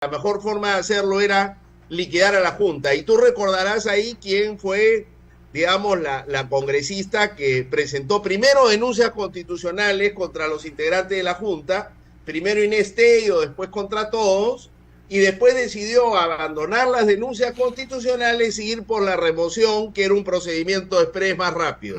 la mejor forma de hacerlo era liquidar a la Junta. Y tú recordarás ahí quién fue, digamos, la congresista que presentó primero denuncias constitucionales contra los integrantes de la Junta, primero Inés Tello, después contra todos, y después decidió abandonar las denuncias constitucionales y ir por la remoción, que era un procedimiento exprés más rápido.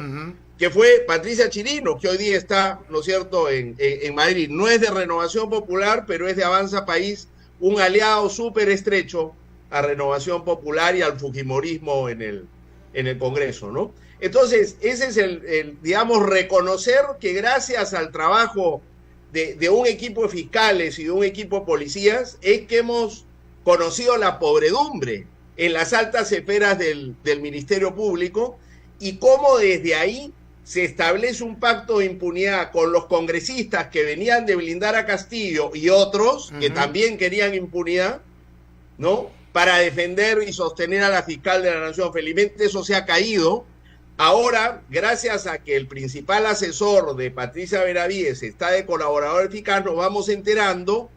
Que fue Patricia Chirinos, que hoy día está, ¿no es cierto?, en Madrid. No es de Renovación Popular, pero es de Avanza País, un aliado súper estrecho a Renovación Popular y al fujimorismo en el Congreso, ¿no? Entonces, ese es digamos, reconocer que gracias al trabajo de un equipo de fiscales y de un equipo de policías es que hemos conocido la podredumbre en las altas esferas del Ministerio Público y cómo desde ahí se establece un pacto de impunidad con los congresistas que venían de blindar a Castillo y otros que también querían impunidad, ¿no?, para defender y sostener a la fiscal de la Nación. Felizmente eso se ha caído. Ahora, gracias a que el principal asesor de Patricia Benavides está de colaborador eficaz, nos vamos enterando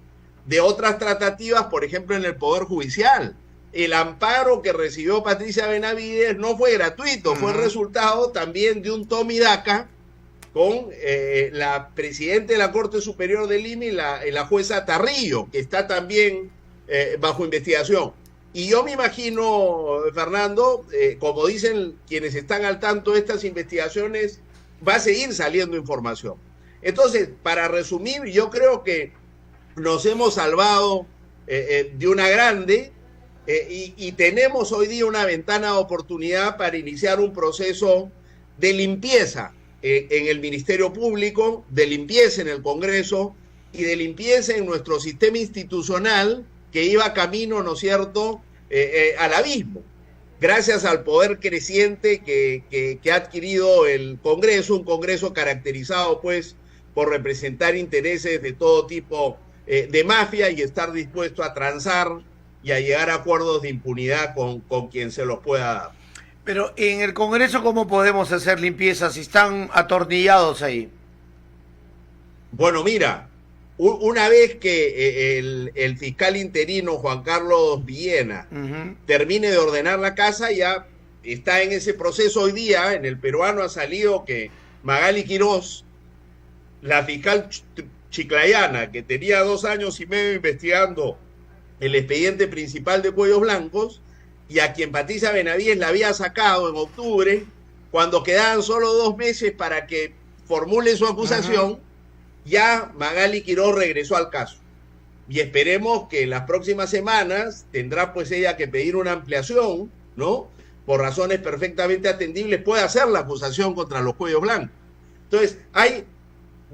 de otras tratativas, por ejemplo, en el Poder Judicial. El amparo que recibió Patricia Benavides no fue gratuito, fue el resultado también de un toma y daca con la presidenta de la Corte Superior de Lima y la jueza Tarrillo, que está también bajo investigación. Y yo me imagino, Fernando, como dicen quienes están al tanto de estas investigaciones, va a seguir saliendo información. Entonces, para resumir, yo creo que nos hemos salvado de una grande y tenemos hoy día una ventana de oportunidad para iniciar un proceso de limpieza en el Ministerio Público, de limpieza en el Congreso y de limpieza en nuestro sistema institucional que iba camino, ¿no es cierto?, al abismo, gracias al poder creciente que ha adquirido el Congreso, un Congreso caracterizado pues por representar intereses de todo tipo de mafia y estar dispuesto a transar y a llegar a acuerdos de impunidad con quien se los pueda dar. Pero en el Congreso, ¿cómo podemos hacer limpieza si están atornillados ahí? Bueno, mira, una vez que el fiscal interino Juan Carlos Villena termine de ordenar la casa, ya está en ese proceso. Hoy día en el Peruano ha salido que Magali Quirós, la fiscal chiclayana, que tenía 2 años y medio investigando el expediente principal de Cuellos Blancos, y a quien Patricia Benavides la había sacado en octubre, cuando quedaban solo 2 meses para que formule su acusación, ya Magali Quirós regresó al caso. Y esperemos que en las próximas semanas tendrá pues ella que pedir una ampliación, ¿no?, por razones perfectamente atendibles, puede hacer la acusación contra los Cuellos Blancos. Entonces,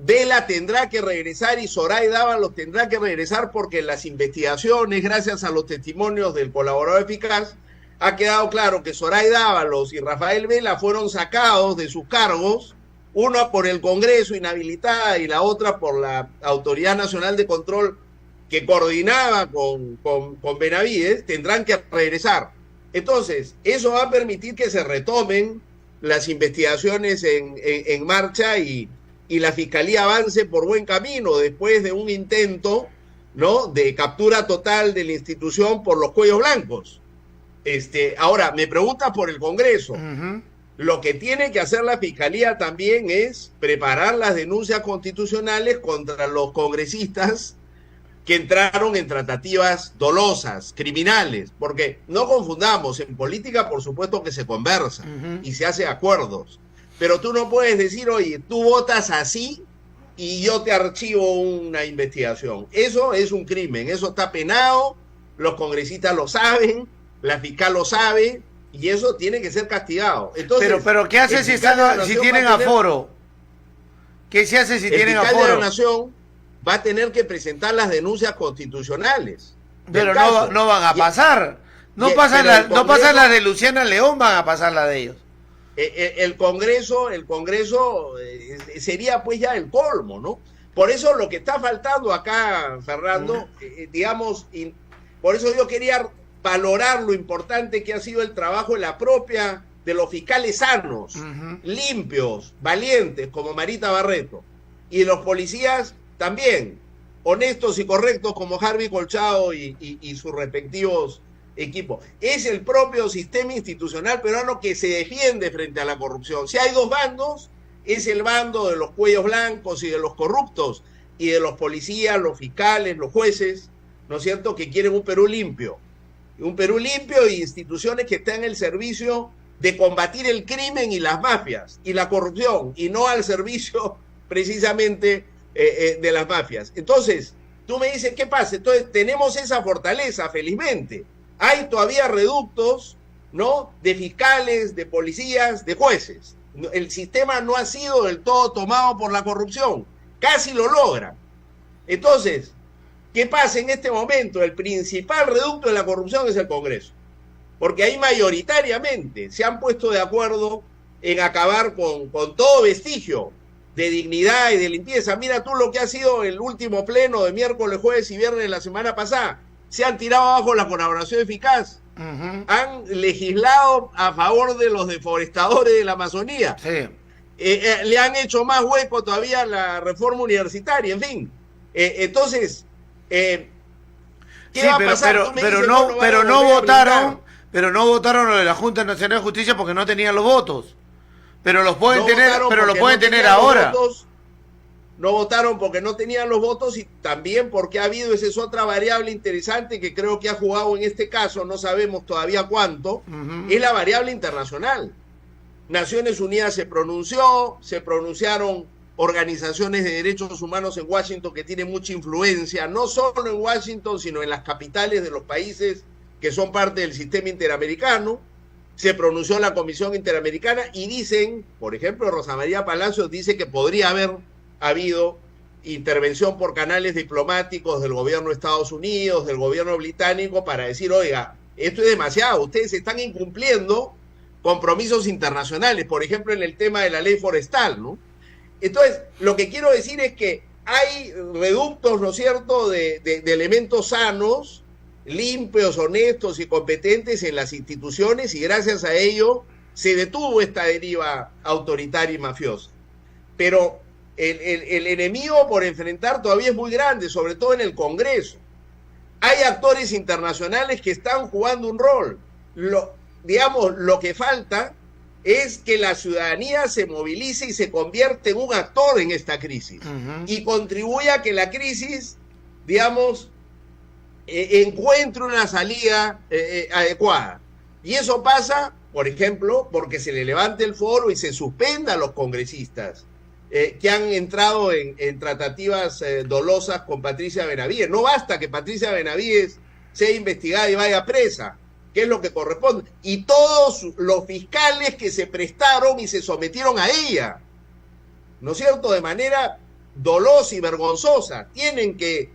Vela tendrá que regresar y Zoraida Ábalos tendrá que regresar, porque en las investigaciones, gracias a los testimonios del colaborador eficaz, ha quedado claro que Zoraida Ábalos y Rafael Vela fueron sacados de sus cargos, una por el Congreso inhabilitada y la otra por la Autoridad Nacional de Control que coordinaba con Benavides. Tendrán que regresar. Entonces, eso va a permitir que se retomen las investigaciones en marcha y la Fiscalía avance por buen camino después de un intento, ¿no?, de captura total de la institución por los Cuellos Blancos. Ahora, me preguntas por el Congreso. Lo que tiene que hacer la Fiscalía también es preparar las denuncias constitucionales contra los congresistas que entraron en tratativas dolosas, criminales, porque no confundamos, en política por supuesto que se conversa y se hace acuerdos, pero tú no puedes decir, oye, tú votas así y yo te archivo una investigación. Eso es un crimen, eso está penado, los congresistas lo saben, la fiscal lo sabe, y eso tiene que ser castigado. Entonces, pero ¿qué hace si tienen aforo? ¿Qué se hace si tienen aforo? El fiscal de la Nación va a tener que presentar las denuncias constitucionales. Pero no van a pasar. No pasan las de Luciana León, van a pasar las de ellos. El Congreso sería pues ya el colmo, ¿no? Por eso lo que está faltando acá, Fernando, digamos, por eso yo quería valorar lo importante que ha sido el trabajo de los fiscales sanos, limpios, valientes, como Marita Barreto, y los policías también, honestos y correctos como Harvey Colchado y sus respectivos equipos. Es el propio sistema institucional peruano que se defiende frente a la corrupción. Si hay dos bandos, es el bando de los cuellos blancos y de los corruptos, y de los policías, los fiscales, los jueces, ¿no es cierto?, que quieren un Perú limpio. Un Perú limpio y instituciones que están en el servicio de combatir el crimen y las mafias y la corrupción, y no al servicio precisamente de las mafias. Entonces, tú me dices, ¿qué pasa? Entonces, tenemos esa fortaleza, felizmente. Hay todavía reductos, ¿no?, de fiscales, de policías, de jueces. El sistema no ha sido del todo tomado por la corrupción. Casi lo logran. Entonces, ¿qué pasa en este momento? El principal reducto de la corrupción es el Congreso. Porque ahí mayoritariamente se han puesto de acuerdo en acabar con todo vestigio de dignidad y de limpieza. Mira tú lo que ha sido el último pleno de miércoles, jueves y viernes de la semana pasada. Se han tirado abajo la colaboración eficaz. Han legislado a favor de los deforestadores de la Amazonía. Sí. Le han hecho más hueco todavía la reforma universitaria, en fin. Entonces, ¿qué va a pasar? Pero no votaron lo de la Junta Nacional de Justicia porque no tenían los votos. Pero los pueden tener ahora. No votaron porque no tenían los votos, y también porque ha habido, esa es otra variable interesante que creo que ha jugado en este caso, no sabemos todavía cuánto, es la variable internacional. Naciones Unidas se pronunciaron organizaciones de derechos humanos en Washington que tienen mucha influencia, no solo en Washington, sino en las capitales de los países que son parte del sistema interamericano. Se pronunció la Comisión Interamericana y dicen, por ejemplo, Rosa María Palacios dice que podría haber habido intervención por canales diplomáticos del gobierno de Estados Unidos, del gobierno británico, para decir, oiga, esto es demasiado, ustedes están incumpliendo compromisos internacionales, por ejemplo, en el tema de la ley forestal, ¿no? Entonces, lo que quiero decir es que hay reductos, ¿no es cierto?, de elementos sanos, limpios, honestos y competentes en las instituciones, y gracias a ello se detuvo esta deriva autoritaria y mafiosa. Pero el enemigo por enfrentar todavía es muy grande, sobre todo en el Congreso. Hay actores internacionales que están jugando un rol. Lo que falta es que la ciudadanía se movilice y se convierta en un actor en esta crisis y contribuya a que la crisis, encuentre una salida adecuada. Y eso pasa, por ejemplo, porque se le levante el foro y se suspenda a los congresistas que han entrado en tratativas dolosas con Patricia Benavides. No basta que Patricia Benavides sea investigada y vaya presa, que es lo que corresponde, y todos los fiscales que se prestaron y se sometieron a ella, ¿no es cierto?, de manera dolosa y vergonzosa, tienen que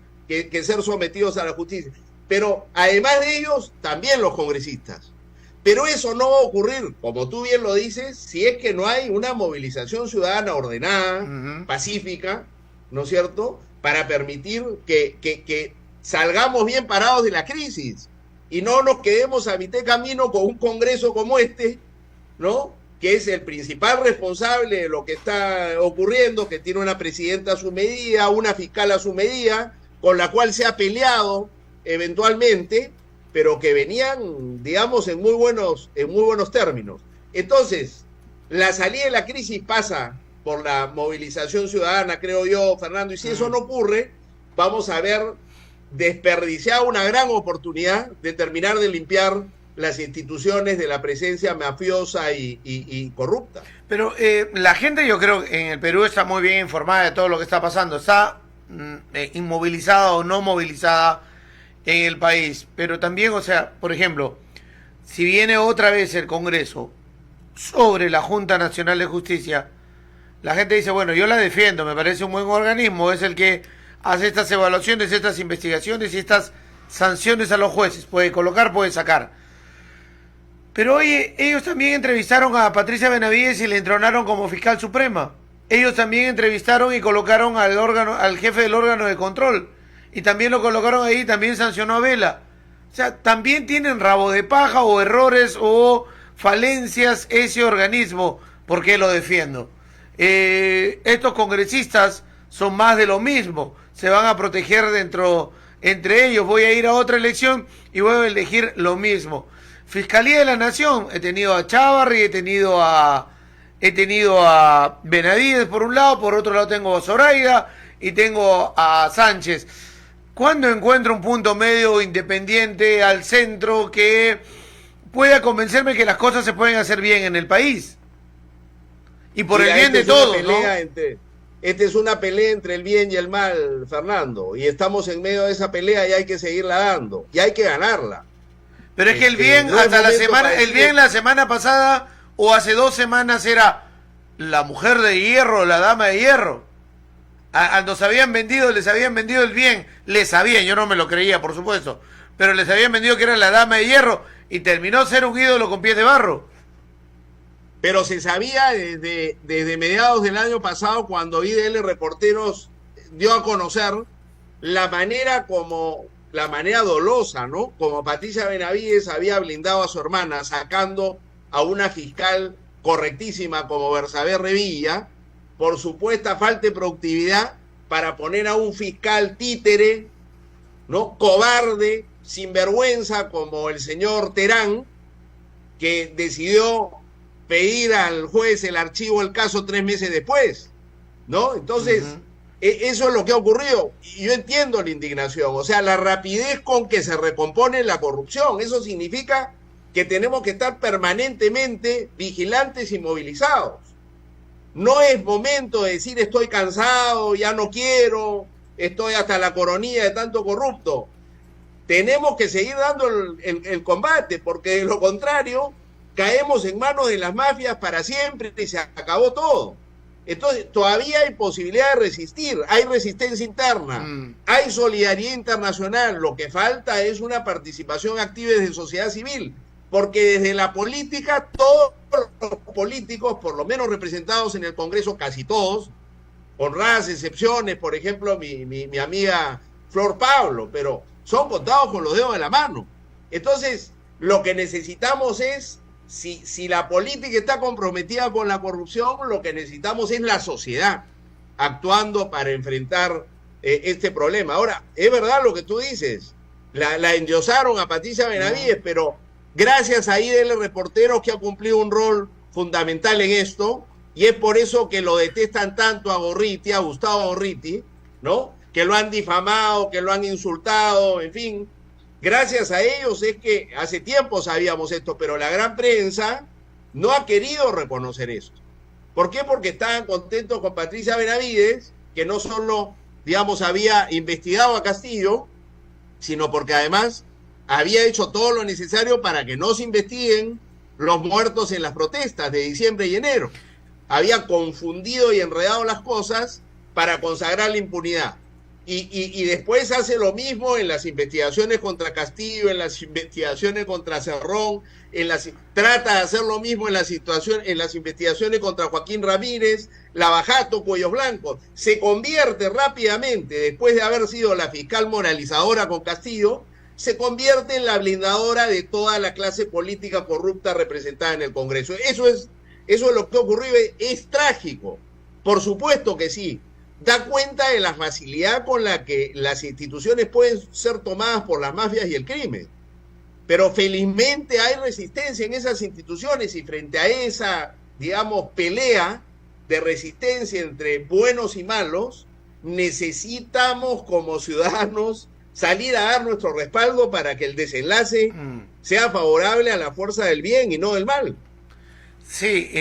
ser sometidos a la justicia. Pero además de ellos, también los congresistas. Pero eso no va a ocurrir, como tú bien lo dices, si es que no hay una movilización ciudadana ordenada, pacífica, ¿no es cierto?, para permitir que salgamos bien parados de la crisis y no nos quedemos a mitad de camino con un Congreso como este, ¿no?, que es el principal responsable de lo que está ocurriendo, que tiene una presidenta a su medida, una fiscal a su medida, con la cual se ha peleado eventualmente, pero que venían, en muy buenos términos. Entonces, la salida de la crisis pasa por la movilización ciudadana, creo yo, Fernando, y si eso no ocurre, vamos a ver desperdiciada una gran oportunidad de terminar de limpiar las instituciones de la presencia mafiosa y corrupta. Pero la gente, yo creo, en el Perú está muy bien informada de todo lo que está pasando, está inmovilizada o no movilizada en el país, pero también, o sea, por ejemplo, si viene otra vez el Congreso sobre la Junta Nacional de Justicia, la gente dice, bueno, yo la defiendo, me parece un buen organismo, es el que hace estas evaluaciones, estas investigaciones y estas sanciones a los jueces, puede colocar, puede sacar. Pero oye, ellos también entrevistaron a Patricia Benavides y le entronaron como fiscal suprema. Ellos también entrevistaron y colocaron al jefe del órgano de control. Y también lo colocaron ahí, también sancionó a Vela. O sea, también tienen rabo de paja o errores o falencias ese organismo. ¿Por qué lo defiendo? Estos congresistas son más de lo mismo. se van a proteger entre ellos. Voy a ir a otra elección y voy a elegir lo mismo. Fiscalía de la Nación, he tenido a Chávarri, he tenido a Benavides por un lado, por otro lado tengo a Zoraida y tengo a Sánchez. ¿Cuándo encuentro un punto medio independiente al centro que pueda convencerme que las cosas se pueden hacer bien en el país? Y por el bien de todos, ¿no? Esta es una pelea entre el bien y el mal, Fernando, y estamos en medio de esa pelea y hay que seguirla dando, y hay que ganarla. Pero es que el bien, hasta la semana pasada o hace 2 semanas era la mujer de hierro, la dama de hierro. Les habían vendido el bien, yo no me lo creía, por supuesto, pero les habían vendido que era la dama de hierro y terminó ser un ídolo con pies de barro. Pero se sabía desde mediados del año pasado, cuando IDL Reporteros dio a conocer la manera dolosa, ¿no? Como Patricia Benavides había blindado a su hermana, sacando a una fiscal correctísima como Bersabé Revilla, por supuesta falta de productividad, para poner a un fiscal títere, ¿no? Cobarde, sinvergüenza, como el señor Terán, que decidió pedir al juez el archivo del caso 3 meses después, ¿no? Entonces, eso es lo que ha ocurrido. Y yo entiendo la indignación, o sea, la rapidez con que se recompone la corrupción. Eso significa que tenemos que estar permanentemente vigilantes y movilizados. No es momento de decir estoy cansado, ya no quiero, estoy hasta la coronilla de tanto corrupto. Tenemos que seguir dando el combate, porque de lo contrario caemos en manos de las mafias para siempre y se acabó todo. Entonces, todavía hay posibilidad de resistir, hay resistencia interna, hay solidaridad internacional. Lo que falta es una participación activa desde sociedad civil, porque desde la política, todos los políticos, por lo menos representados en el Congreso, casi todos, con raras excepciones, por ejemplo, mi amiga Flor Pablo, pero son contados con los dedos de la mano. Entonces, lo que necesitamos es, si la política está comprometida con la corrupción, lo que necesitamos es la sociedad actuando para enfrentar este problema. Ahora, es verdad lo que tú dices, la endiosaron a Patricia Benavides, pero gracias a IDL Reporteros, que ha cumplido un rol fundamental en esto, y es por eso que lo detestan tanto a Gorriti, a Gustavo Gorriti, ¿no? Que lo han difamado, que lo han insultado, en fin. Gracias a ellos es que hace tiempo sabíamos esto, pero la gran prensa no ha querido reconocer esto. ¿Por qué? Porque estaban contentos con Patricia Benavides, que no solo, digamos, había investigado a Castillo, sino porque además había hecho todo lo necesario para que no se investiguen los muertos en las protestas de diciembre y enero. Había confundido y enredado las cosas para consagrar la impunidad. Y después hace lo mismo en las investigaciones contra Castillo, en las investigaciones contra Cerrón, trata de hacer lo mismo en las investigaciones contra Joaquín Ramírez, Lavajato, Cuellos Blancos. Se convierte rápidamente, después de haber sido la fiscal moralizadora con Castillo, se convierte en la blindadora de toda la clase política corrupta representada en el Congreso. Eso es lo que ocurrió. Es trágico, por supuesto que sí. Da cuenta de la facilidad con la que las instituciones pueden ser tomadas por las mafias y el crimen. Pero felizmente hay resistencia en esas instituciones, y frente a esa, digamos, pelea de resistencia entre buenos y malos, necesitamos como ciudadanos salir a dar nuestro respaldo para que el desenlace sea favorable a la fuerza del bien y no del mal. Sí,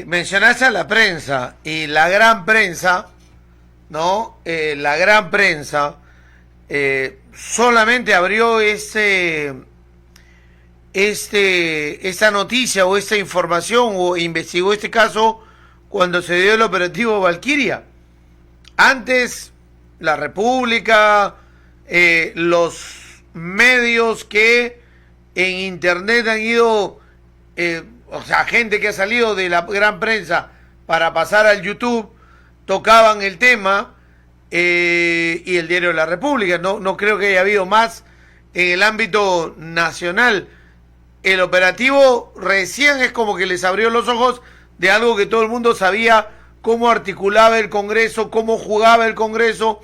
mencionaste a la prensa, y la gran prensa, ¿no? La gran prensa solamente abrió esta noticia o esta información o investigó este caso cuando se dio el operativo Valquiria. Antes, La República, los medios que en internet han ido, o sea, gente que ha salido de la gran prensa para pasar al YouTube, tocaban el tema, y el diario La República. No creo que haya habido más en el ámbito nacional. El operativo recién es como que les abrió los ojos de algo que todo el mundo sabía, cómo articulaba el Congreso, cómo jugaba el Congreso,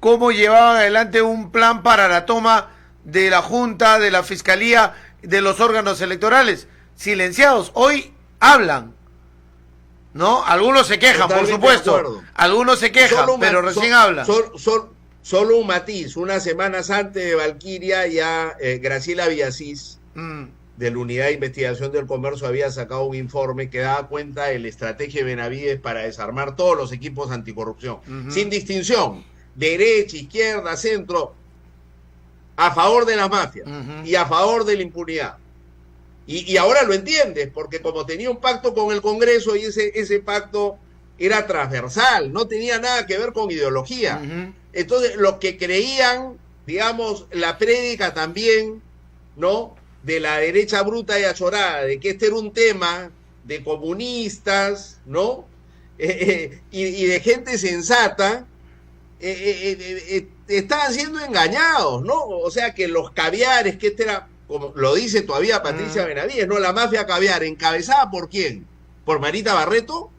cómo llevaban adelante un plan para la toma de la Junta, de la Fiscalía, de los órganos electorales. Silenciados. Hoy hablan, ¿no? Algunos se quejan, Totalmente por supuesto. Algunos se quejan, pero recién hablan. Solo un matiz. Unas semanas antes de Valquiria, ya Graciela Villasís, de la Unidad de Investigación del Comercio, había sacado un informe que daba cuenta de la estrategia de Benavides para desarmar todos los equipos anticorrupción, sin distinción, derecha, izquierda, centro, a favor de las mafias y a favor de la impunidad. Y ahora lo entiendes, porque como tenía un pacto con el Congreso y ese pacto era transversal, no tenía nada que ver con ideología. Entonces, los que creían, digamos, la prédica también, ¿no?, de la derecha bruta y achorada, de que este era un tema de comunistas, ¿no?, y de gente sensata, estaban siendo engañados, ¿no? O sea, que los caviares, que este era, como lo dice todavía Patricia Benavides, ¿no? La mafia caviar, ¿encabezada por quién? Por Marita Barreto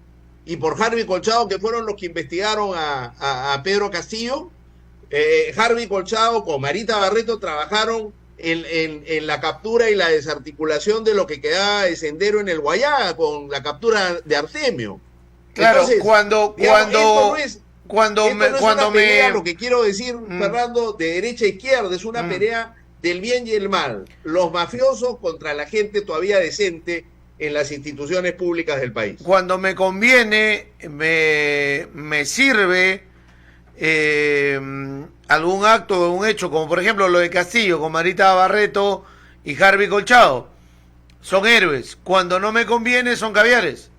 y por Harvey Colchado, que fueron los que investigaron a Pedro Castillo. Harvey Colchado con Marita Barreto trabajaron en la captura y la desarticulación de lo que quedaba de Sendero en el Guayá, con la captura de Artemio. Claro, entonces, cuando lo que quiero decir, Fernando, de derecha a izquierda, es una pelea del bien y el mal. Los mafiosos contra la gente todavía decente en las instituciones públicas del país. Cuando me conviene, me sirve algún acto o un hecho, como por ejemplo lo de Castillo con Marita Barreto y Harvey Colchado. Son héroes. Cuando no me conviene, son caviares.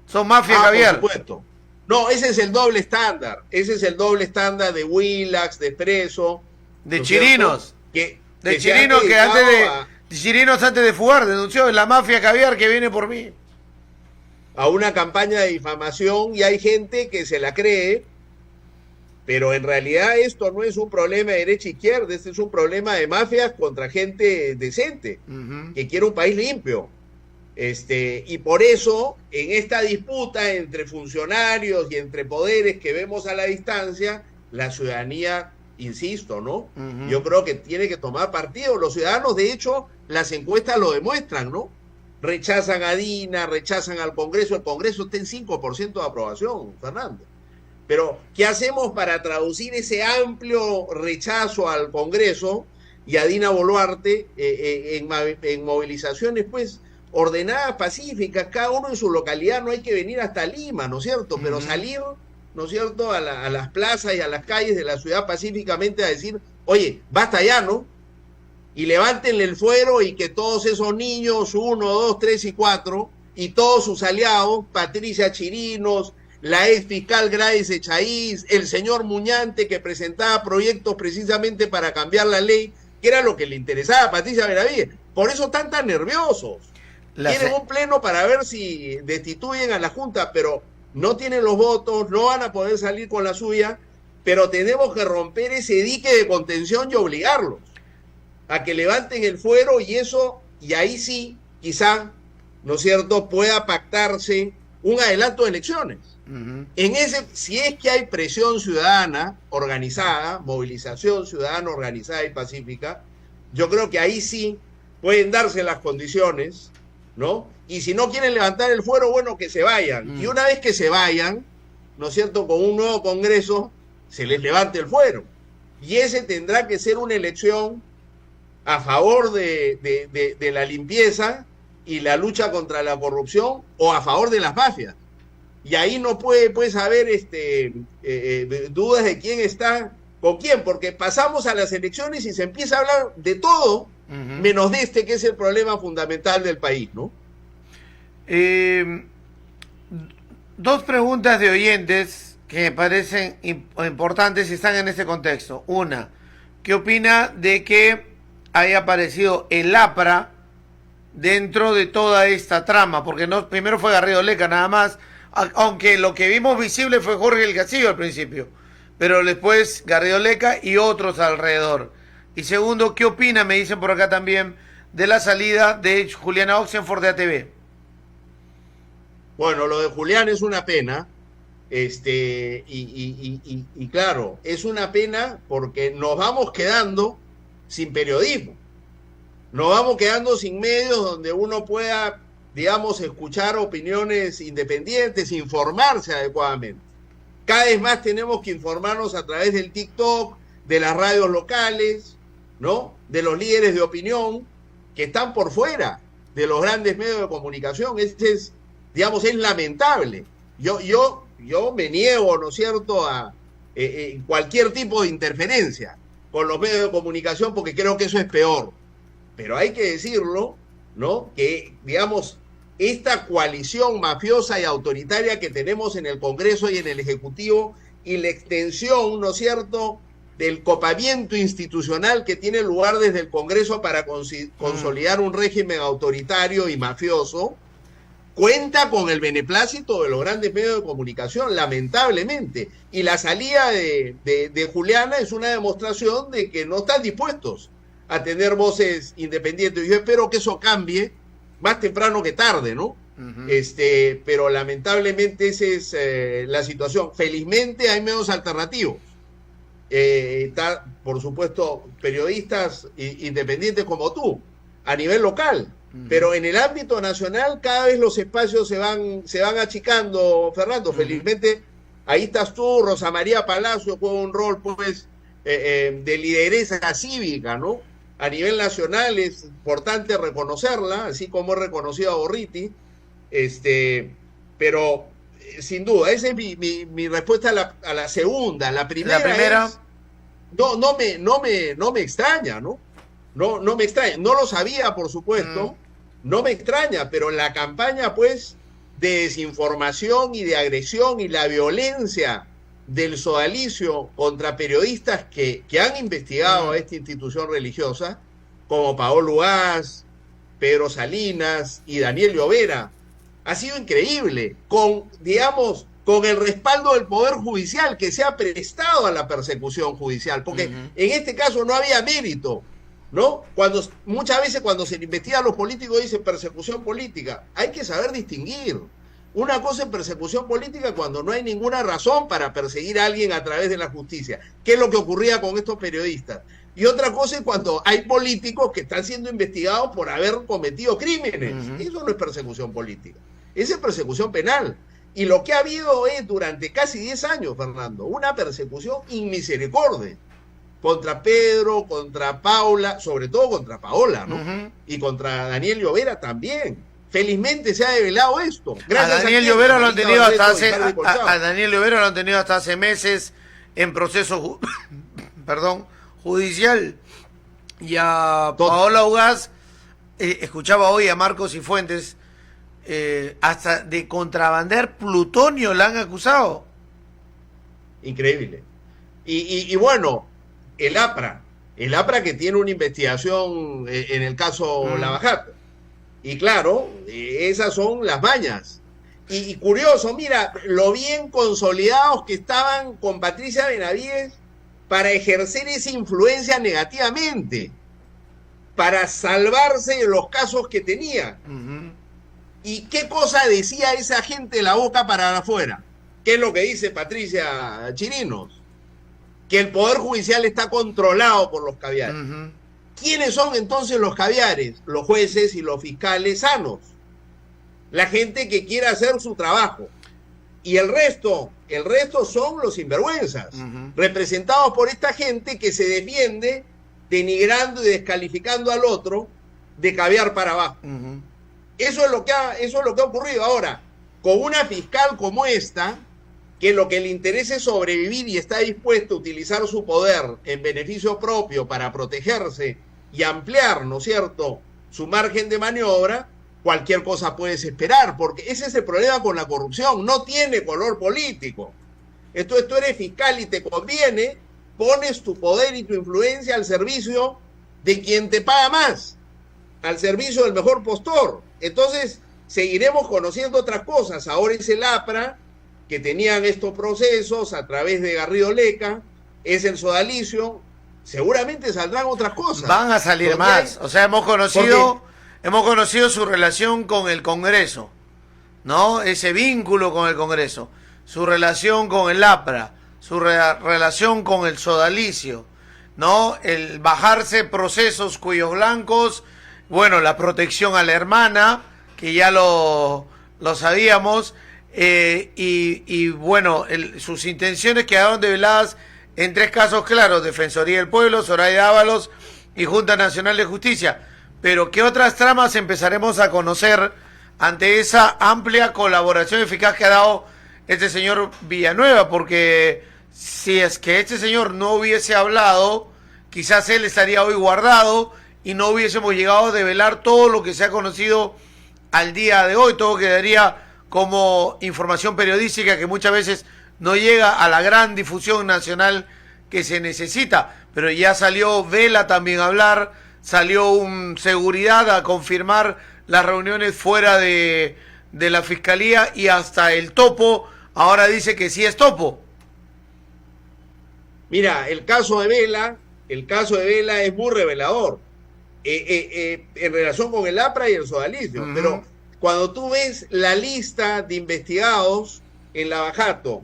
Son mafia caviar. Por supuesto. No, ese es el doble estándar. Ese es el doble estándar de Willax, de Preso. De Chirinos. Chirinos antes de fugar denunció la mafia caviar que viene por mí. A una campaña de difamación, y hay gente que se la cree, pero en realidad esto no es un problema de derecha e izquierda, este es un problema de mafias contra gente decente, que quiere un país limpio. Y por eso, en esta disputa entre funcionarios y entre poderes que vemos a la distancia, la ciudadanía, insisto, ¿no? Yo creo que tiene que tomar partido. Los ciudadanos, de hecho, las encuestas lo demuestran, ¿no? Rechazan a Dina, rechazan al Congreso. El Congreso está en 5% de aprobación, Fernando. Pero, ¿qué hacemos para traducir ese amplio rechazo al Congreso y a Dina Boluarte en movilizaciones, pues, ordenadas, pacíficas, cada uno en su localidad? No hay que venir hasta Lima, ¿no es cierto? Pero salir, ¿no es cierto?, a las plazas y a las calles de la ciudad pacíficamente a decir, oye, basta ya, ¿no? Y levántenle el fuero, y que todos esos niños, 1, 2, 3 y 4, y todos sus aliados, Patricia Chirinos, la ex fiscal Gladys Echaíz, el señor Muñante, que presentaba proyectos precisamente para cambiar la ley, que era lo que le interesaba a Patricia Benavides. Por eso están tan nerviosos. Tienen un pleno para ver si destituyen a la Junta, pero no tienen los votos, no van a poder salir con la suya, pero tenemos que romper ese dique de contención y obligarlos a que levanten el fuero, y ahí sí, quizá, ¿no es cierto?, pueda pactarse un adelanto de elecciones. Si es que hay presión ciudadana organizada, movilización ciudadana organizada y pacífica, yo creo que ahí sí pueden darse las condiciones, ¿no? Y si no quieren levantar el fuero, bueno, que se vayan. Y una vez que se vayan, ¿no es cierto?, con un nuevo Congreso, se les levante el fuero. Y ese tendrá que ser una elección a favor de la limpieza y la lucha contra la corrupción, o a favor de las mafias. Y ahí no puede, pues, haber dudas de quién está con quién, porque pasamos a las elecciones y se empieza a hablar de todo, menos de que es el problema fundamental del país, ¿no? Dos preguntas de oyentes que me parecen importantes y están en este contexto. Una, ¿qué opina de que haya aparecido el APRA dentro de toda esta trama? Porque no, primero fue Garrido Leca nada más, aunque lo que vimos visible fue Jorge del Castillo al principio, pero después Garrido Leca y otros alrededor. Y segundo, ¿qué opina, me dicen por acá también, de la salida de Juliana Oxenford de ATV? Bueno, lo de Julián es una pena, Y claro, es una pena porque nos vamos quedando sin periodismo. Nos vamos quedando sin medios donde uno pueda, digamos, escuchar opiniones independientes, informarse adecuadamente. Cada vez más tenemos que informarnos a través del TikTok, de las radios locales, ¿no? De los líderes de opinión que están por fuera de los grandes medios de comunicación. Es lamentable. Yo me niego, ¿no es cierto?, a cualquier tipo de interferencia con los medios de comunicación porque creo que eso es peor. Pero hay que decirlo, ¿no?, que, digamos, esta coalición mafiosa y autoritaria que tenemos en el Congreso y en el Ejecutivo y la extensión, ¿no es cierto?, del copamiento institucional que tiene lugar desde el Congreso para consolidar un régimen autoritario y mafioso, cuenta con el beneplácito de los grandes medios de comunicación, lamentablemente. Y la salida de Juliana es una demostración de que no están dispuestos a tener voces independientes. Yo espero que eso cambie más temprano que tarde, ¿no? Pero lamentablemente esa es la situación. Felizmente hay medios alternativos. Está, por supuesto, periodistas independientes como tú, a nivel local. Pero en el ámbito nacional cada vez los espacios se van achicando, Fernando. Felizmente ahí estás tú, Rosa María Palacio juega un rol, pues, de lideresa cívica, ¿no? A nivel nacional es importante reconocerla, así como he reconocido a Gorriti, pero sin duda, esa es mi respuesta a la segunda. La primera es, no me extraña, ¿no? No me extraña, no lo sabía, por supuesto, no me extraña, pero la campaña, pues, de desinformación y de agresión y la violencia del sodalicio contra periodistas que han investigado a esta institución religiosa, como Paolo Ugaz, Pedro Salinas y Daniel Llovera, ha sido increíble, con el respaldo del Poder Judicial que se ha prestado a la persecución judicial, porque en este caso no había mérito, ¿no? Muchas veces cuando se investiga a los políticos dicen persecución política. Hay que saber distinguir. Una cosa es persecución política cuando no hay ninguna razón para perseguir a alguien a través de la justicia, que es lo que ocurría con estos periodistas. Y otra cosa es cuando hay políticos que están siendo investigados por haber cometido crímenes. Eso no es persecución política, esa es persecución penal. Y lo que ha habido es, durante casi 10 años, Fernando, una persecución inmisericordia contra Pedro, contra Paula, sobre todo contra Paola, ¿no? Y contra Daniel Llovera también. Felizmente se ha develado esto. Gracias a Daniel Llovera lo han tenido hasta hace meses en proceso judicial. Y a Paola Ugaz, escuchaba hoy a Marcos Cifuentes, hasta de contrabandear plutonio la han acusado. Increíble. Y bueno, el APRA que tiene una investigación en el caso Lavajato. Y claro, esas son las mañas. Y curioso, mira, lo bien consolidados que estaban con Patricia Benavides para ejercer esa influencia negativamente, para salvarse de los casos que tenía. ¿Y qué cosa decía esa gente de la boca para afuera? ¿Qué es lo que dice Patricia Chirinos? Que el Poder Judicial está controlado por los caviares. ¿Quiénes son entonces los caviares? Los jueces y los fiscales sanos. La gente que quiere hacer su trabajo. Y el resto son los sinvergüenzas, representados por esta gente que se defiende denigrando y descalificando al otro de caviar para abajo. Eso es lo que ha ocurrido. Ahora, con una fiscal como esta, que lo que le interesa es sobrevivir y está dispuesto a utilizar su poder en beneficio propio para protegerse y ampliar, ¿no es cierto?, su margen de maniobra, cualquier cosa puedes esperar, porque ese es el problema con la corrupción, no tiene color político. Entonces tú eres fiscal y te conviene, pones tu poder y tu influencia al servicio de quien te paga más, al servicio del mejor postor. Entonces seguiremos conociendo otras cosas. Ahora es el APRA, que tenían estos procesos a través de Garrido Leca, es el sodalicio, seguramente saldrán otras cosas. Van a salir más. O sea, hemos conocido su relación con el Congreso, ¿no? Ese vínculo con el Congreso. su relación con el APRA, su relación con el sodalicio, ¿no? El bajarse procesos cuyos blancos, bueno, la protección a la hermana, que ya lo sabíamos, y bueno, sus intenciones quedaron develadas en 3 casos claros: Defensoría del Pueblo, Zoraida Ábalos y Junta Nacional de Justicia. Pero ¿qué otras tramas empezaremos a conocer ante esa amplia colaboración eficaz que ha dado este señor Villanueva? Porque si es que este señor no hubiese hablado, quizás él estaría hoy guardado y no hubiésemos llegado a develar todo lo que se ha conocido al día de hoy. Todo quedaría como información periodística que muchas veces no llega a la gran difusión nacional que se necesita. Pero ya salió Vela también a hablar, salió un seguridad a confirmar las reuniones fuera de la fiscalía, y hasta el Topo ahora dice que sí es Topo. Mira, el caso de Vela es muy revelador en relación con el APRA y el sodalicio. Pero cuando tú ves la lista de investigados en Lavajato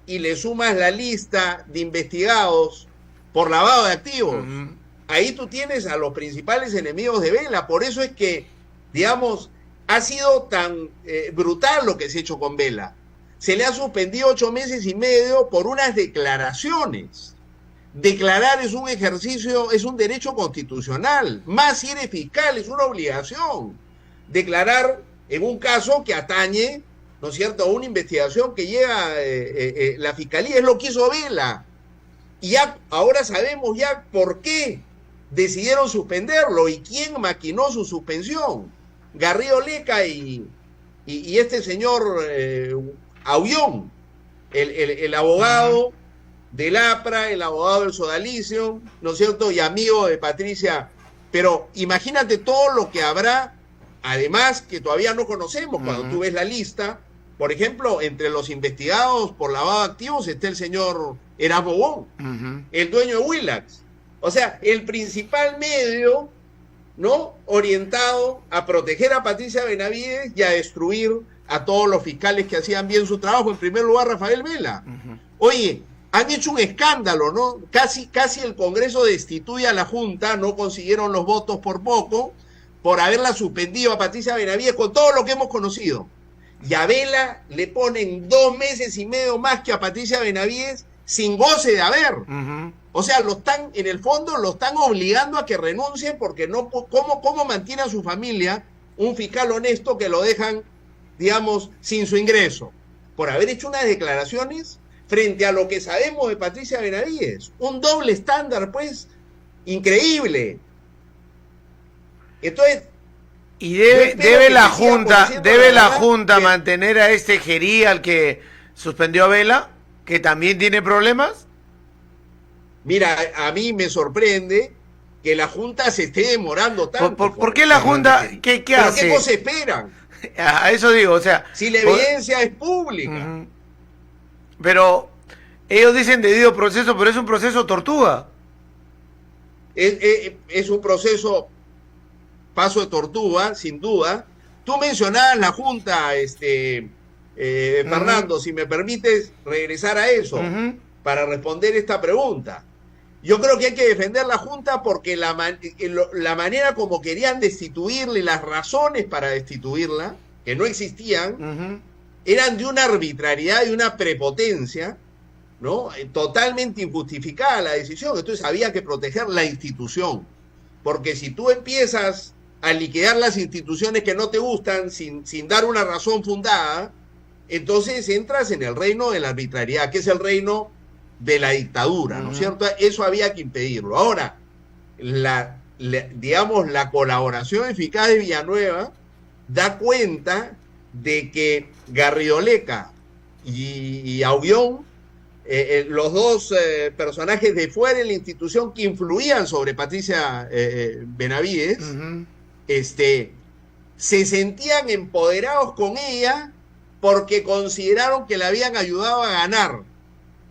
y le sumas la lista de investigados por lavado de activos, ahí tú tienes a los principales enemigos de Vela. Por eso es que, digamos, ha sido tan brutal lo que se ha hecho con Vela. Se le ha suspendido 8 meses y medio por unas declaraciones. Declarar es un ejercicio, es un derecho constitucional, más si eres fiscal, es una obligación. Declarar en un caso que atañe, ¿no es cierto?, a una investigación que llega la fiscalía. Es lo que hizo Vela. Y ya ahora sabemos ya por qué decidieron suspenderlo y quién maquinó su suspensión. Garrido Leca y este señor Aullón, el abogado del APRA, el abogado del sodalicio, ¿no es cierto?, y amigo de Patricia. Pero imagínate todo lo que habrá, además, que todavía no conocemos. Cuando tú ves la lista, por ejemplo, entre los investigados por lavado de activos está el señor Erasmo Wong, el dueño de Willax. O sea, el principal medio, ¿no?, orientado a proteger a Patricia Benavides y a destruir a todos los fiscales que hacían bien su trabajo. En primer lugar, Rafael Vela. Oye, han hecho un escándalo, ¿no? Casi el Congreso destituye a la Junta, no consiguieron los votos por poco, por haberla suspendido a Patricia Benavides con todo lo que hemos conocido. Y a Vela le ponen 2 meses y medio más que a Patricia Benavides sin goce de haber. O sea, en el fondo lo están obligando a que renuncie, porque no, ¿cómo mantiene a su familia un fiscal honesto que lo dejan, digamos, sin su ingreso? Por haber hecho unas declaraciones frente a lo que sabemos de Patricia Benavides. Un doble estándar, pues, increíble. Entonces, y debe la Junta mantener a este Gerí, al que suspendió a Vela, que también tiene problemas. Mira, a mí me sorprende que la Junta se esté demorando tanto. ¿Por qué la Junta? ¿Qué hace? ¿Qué cosa esperan? A eso digo, o sea, si la evidencia es pública. Pero ellos dicen debido proceso, pero es un proceso tortuga. Es un proceso paso de tortuga, sin duda. Tú mencionabas la Junta, Fernando, si me permites regresar a eso para responder esta pregunta. Yo creo que hay que defender la Junta porque la manera como querían destituirle, las razones para destituirla, que no existían, eran de una arbitrariedad y una prepotencia, ¿no?, totalmente injustificada la decisión. Entonces había que proteger la institución, porque si tú empiezas a liquidar las instituciones que no te gustan sin dar una razón fundada, entonces entras en el reino de la arbitrariedad, que es el reino de la dictadura, ¿no es cierto? Eso había que impedirlo. Ahora, digamos, la colaboración eficaz de Villanueva da cuenta de que Garrido Leca y Aullón, los dos personajes de fuera de la institución que influían sobre Patricia Benavides, se sentían empoderados con ella porque consideraron que le habían ayudado a ganar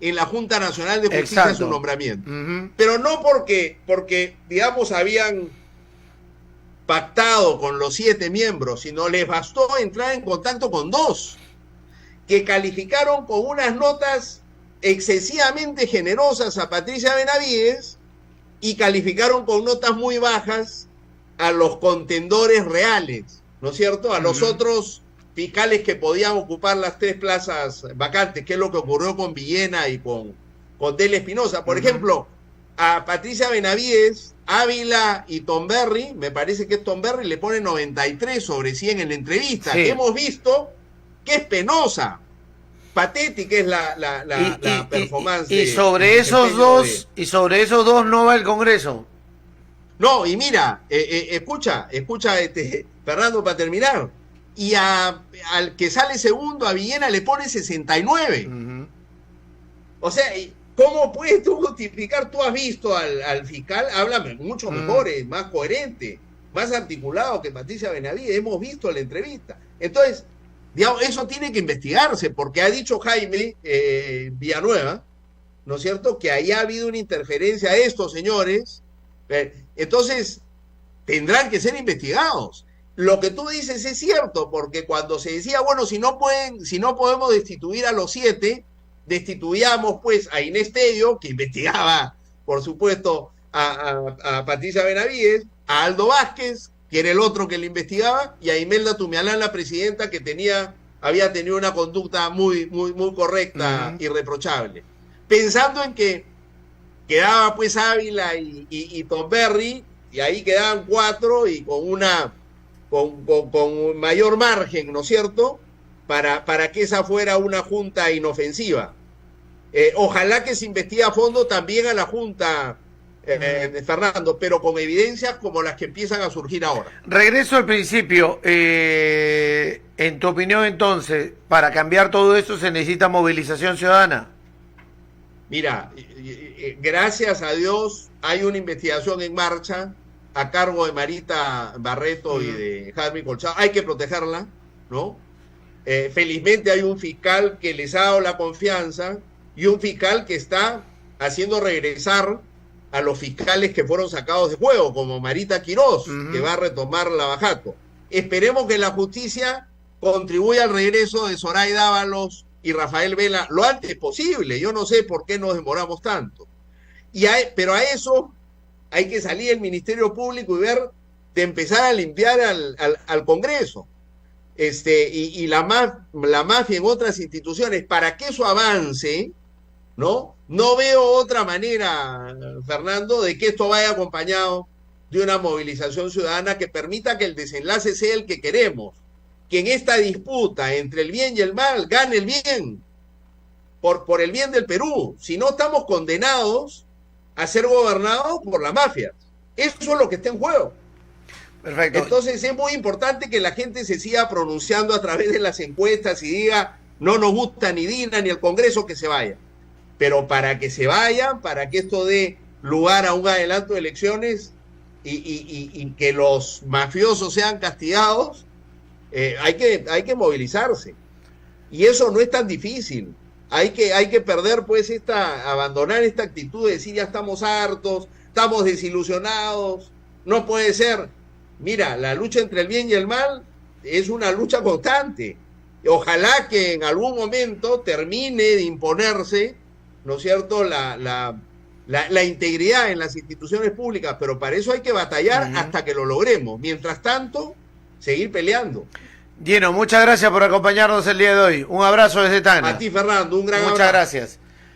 en la Junta Nacional de Justicia su nombramiento. Pero no porque, digamos, habían pactado con los 7 miembros, sino les bastó entrar en contacto con 2. que calificaron con unas notas excesivamente generosas a Patricia Benavides y calificaron con notas muy bajas a los contendores reales, ¿no es cierto? A los otros fiscales que podían ocupar las 3 plazas vacantes, que es lo que ocurrió con Villena y con Del Espinosa. Por ejemplo, a Patricia Benavides, Ávila y Tomberry, me parece que es Tomberry, le pone 93 sobre 100 en la entrevista, que hemos visto que es penosa, patética es la performance. Y sobre esos dos, y sobre esos dos no va el Congreso. No, y mira, escucha, Fernando, para terminar, y al que sale segundo, a Villena, le pone 69. O sea, ¿cómo puedes tú justificar? Tú has visto al fiscal, háblame mucho mejor, más coherente, más articulado que Patricia Benavides, hemos visto la entrevista. Entonces, digamos, eso tiene que investigarse, porque ha dicho Jaime Villanueva, ¿no es cierto?, que ahí ha habido una interferencia a estos señores. Entonces, tendrán que ser investigados. Lo que tú dices es cierto, porque cuando se decía, bueno, si no podemos destituir a los 7, destituíamos pues a Inés Tello, que investigaba, por supuesto, a Patricia Benavides, a Aldo Vázquez, que era el otro que le investigaba, y a Imelda Tumialán, la presidenta, que había tenido una conducta muy correcta, irreprochable. Pensando en que quedaba pues Ávila y Tomberry, y ahí quedaban 4, y con mayor margen, ¿no es cierto?, para que esa fuera una junta inofensiva. Ojalá que se investigue a fondo también a la junta, Fernando, pero con evidencias como las que empiezan a surgir ahora. Regreso al principio. En tu opinión, entonces, para cambiar todo esto se necesita movilización ciudadana. Mira, gracias a Dios hay una investigación en marcha a cargo de Marita Barreto y de Jaime Colchado. Hay que protegerla, ¿no? Felizmente hay un fiscal que les ha dado la confianza y un fiscal que está haciendo regresar a los fiscales que fueron sacados de juego, como Marita Quirós, que va a retomar Lavajato. Esperemos que la justicia contribuya al regreso de Zoraida Ábalos y Rafael Vela lo antes posible. Yo no sé por qué nos demoramos tanto. Pero a eso hay que salir del Ministerio Público y ver de empezar a limpiar al Congreso. Y la mafia en otras instituciones, para que eso avance, ¿no? No veo otra manera, Fernando, de que esto vaya acompañado de una movilización ciudadana que permita que el desenlace sea el que queremos, que en esta disputa entre el bien y el mal gane el bien, por el bien del Perú. Si no, estamos condenados a ser gobernados por la mafia. Eso es lo que está en juego. Perfecto. Entonces es muy importante que la gente se siga pronunciando a través de las encuestas y diga, no nos gusta ni Dina ni el Congreso, que se vaya. Pero para que se vayan, para que esto dé lugar a un adelanto de elecciones y que los mafiosos sean castigados, hay que movilizarse. Y eso no es tan difícil. Hay que perder, pues, abandonar esta actitud de decir ya estamos hartos, estamos desilusionados, no puede ser. Mira, la lucha entre el bien y el mal es una lucha constante. Ojalá que en algún momento termine de imponerse, ¿no es cierto?, la integridad en las instituciones públicas, pero para eso hay que batallar hasta que lo logremos. Mientras tanto, seguir peleando. Gino, muchas gracias por acompañarnos el día de hoy. Un abrazo desde Tacna. A ti, Fernando, un gran abrazo. Muchas gracias.